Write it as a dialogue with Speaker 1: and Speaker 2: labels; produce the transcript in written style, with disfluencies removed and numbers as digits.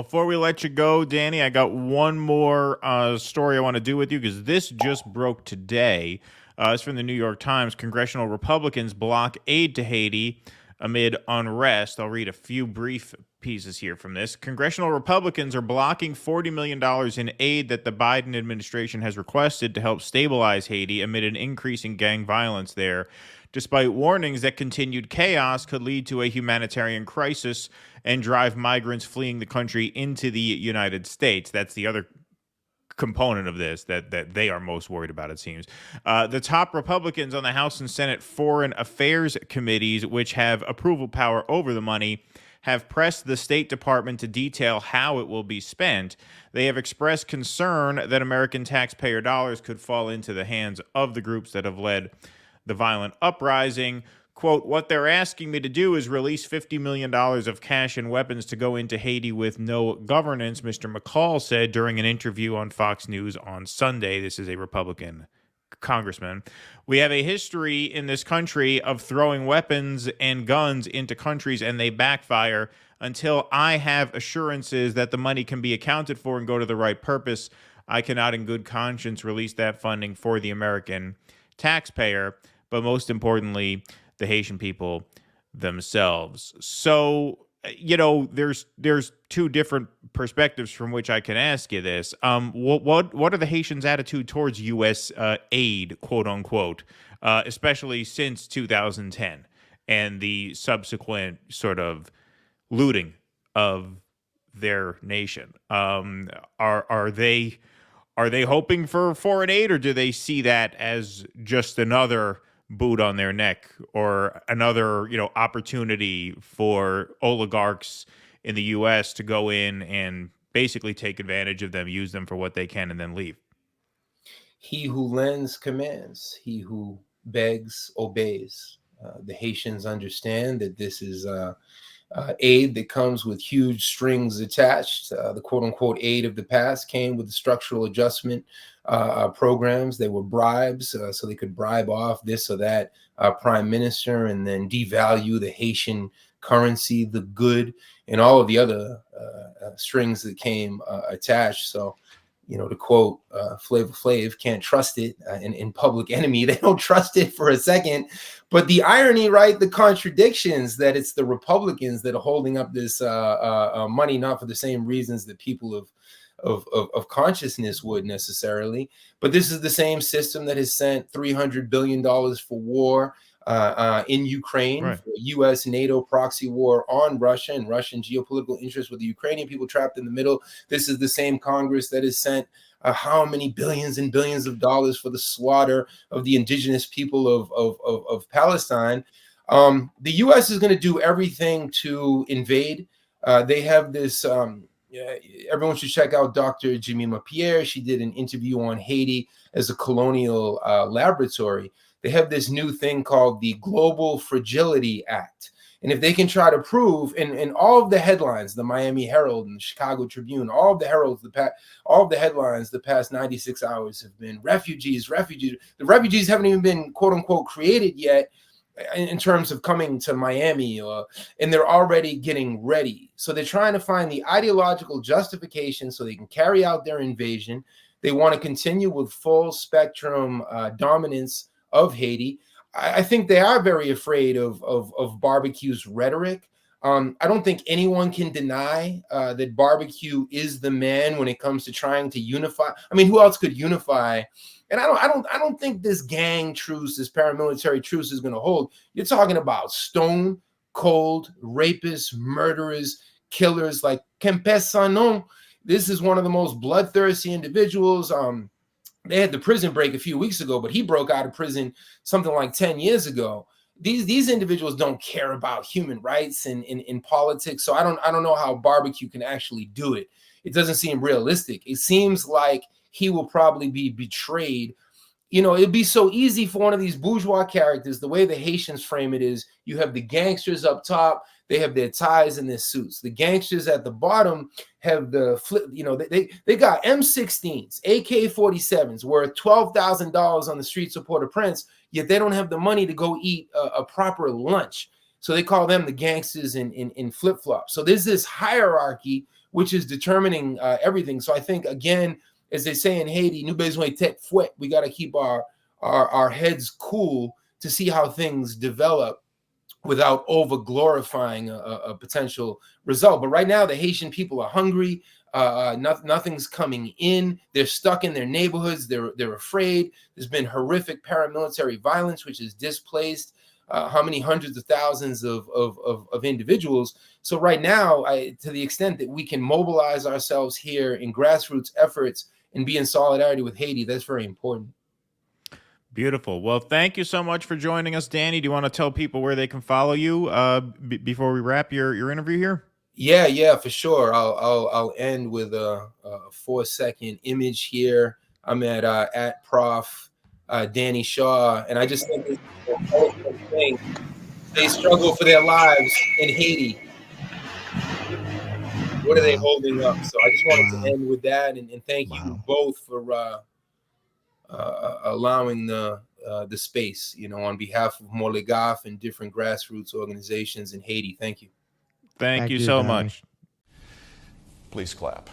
Speaker 1: before we let you go, Danny, I got one more story I want to do with you because this just broke today. It's from the New York Times. Congressional Republicans block aid to Haiti amid unrest. I'll read a few brief pieces here from this. Congressional Republicans are blocking $40 million in aid that the Biden administration has requested to help stabilize Haiti amid an increase in gang violence there, despite warnings that continued chaos could lead to a humanitarian crisis and drive migrants fleeing the country into the United States. That's the other component of this that they are most worried about, it seems. The top Republicans on the House and Senate Foreign Affairs committees, which have approval power over the money, have pressed the State Department to detail how it will be spent. They have expressed concern that American taxpayer dollars could fall into the hands of the groups that have led the violent uprising. Quote, what they're asking me to do is release $50 million of cash and weapons to go into Haiti with no governance, Mr. McCall said during an interview on Fox News on Sunday. This is a Republican congressman. We have a history in this country of throwing weapons and guns into countries and they backfire. Until I have assurances that the money can be accounted for and go to the right purpose, I cannot in good conscience release that funding for the American taxpayer, but most importantly, the Haitian people themselves. So, there's two different perspectives from which I can ask you this. What are the Haitians' attitude towards U.S. Aid, quote unquote, especially since 2010 and the subsequent sort of looting of their nation? Are they hoping for foreign aid, or do they see that as just another boot on their neck or another, opportunity for oligarchs in the U.S. to go in and basically take advantage of them, use them for what they can, and then leave?
Speaker 2: He who lends commands. He who begs obeys. The Haitians understand that this is aid that comes with huge strings attached. The quote-unquote aid of the past came with the structural adjustment programs. They were bribes, so they could bribe off this or that prime minister and then devalue the Haitian currency, the good, and all of the other strings that came attached. So, to quote Flavor Flav, can't trust it. In Public Enemy, they don't trust it for a second. But the irony, right, the contradictions, that it's the Republicans that are holding up this money, not for the same reasons that people of consciousness would necessarily. But this is the same system that has sent $300 billion for war in Ukraine,
Speaker 1: Right.
Speaker 2: for U.S. NATO proxy war on Russia and Russian geopolitical interests with the Ukrainian people trapped in the middle. This is the same Congress that has sent how many billions and billions of dollars for the slaughter of the indigenous people of Palestine. The U.S. is going to do everything to invade. They have this. Everyone should check out Dr. Jemima Pierre. She did an interview on Haiti as a colonial laboratory. They have this new thing called the Global Fragility Act. And if they can try to prove, in all of the headlines, the Miami Herald and the Chicago Tribune, all of the heralds, all of the headlines the past 96 hours have been refugees. The refugees haven't even been, quote unquote, created yet in terms of coming to Miami, and they're already getting ready. So they're trying to find the ideological justification so they can carry out their invasion. They want to continue with full spectrum dominance of Haiti. I think they are very afraid of Barbecue's rhetoric. I don't think anyone can deny that Barbecue is the man when it comes to trying to unify. I mean, who else could unify? And I don't think this gang truce, this paramilitary truce, is going to hold. You're talking about stone cold rapists, murderers, killers like Kempes Sanon. This is one of the most bloodthirsty individuals. They had the prison break a few weeks ago, but he broke out of prison something like 10 years ago. These individuals don't care about human rights in politics. So I don't know how Barbecue can actually do it. It doesn't seem realistic. It seems like he will probably be betrayed. It'd be so easy for one of these bourgeois characters. The way the Haitians frame it is, you have the gangsters up top. They have their ties and their suits. The gangsters at the bottom have the flip. They got M16s, AK-47s worth $12,000 on the streets of Port-au-Prince, yet they don't have the money to go eat a proper lunch. So they call them the gangsters in flip-flops. So there's this hierarchy which is determining everything. So I think, again, as they say in Haiti, "Nous besoin tête fouette." We got to keep our heads cool to see how things develop without over glorifying a potential result. But right now, the Haitian people are hungry. Nothing's coming in. They're stuck in their neighborhoods. They're afraid. There's been horrific paramilitary violence, which has displaced how many hundreds of thousands of individuals. So right now, to the extent that we can mobilize ourselves here in grassroots efforts and be in solidarity with Haiti, that's very important.
Speaker 1: Beautiful. Well, thank you so much for joining us, Danny. Do you want to tell people where they can follow you before we wrap your interview here?
Speaker 2: Yeah, for sure. I'll end with a 4-second image here. I'm at Prof. Danny Shaw, and I just think this is an awesome thing. They struggle for their lives in Haiti. What are they holding up? So I just wanted to end with that, and thank you both for allowing the space, on behalf of Molegaf and different grassroots organizations in Haiti. Thank you.
Speaker 1: Thank you so
Speaker 3: Danny.
Speaker 1: much.
Speaker 4: Please clap.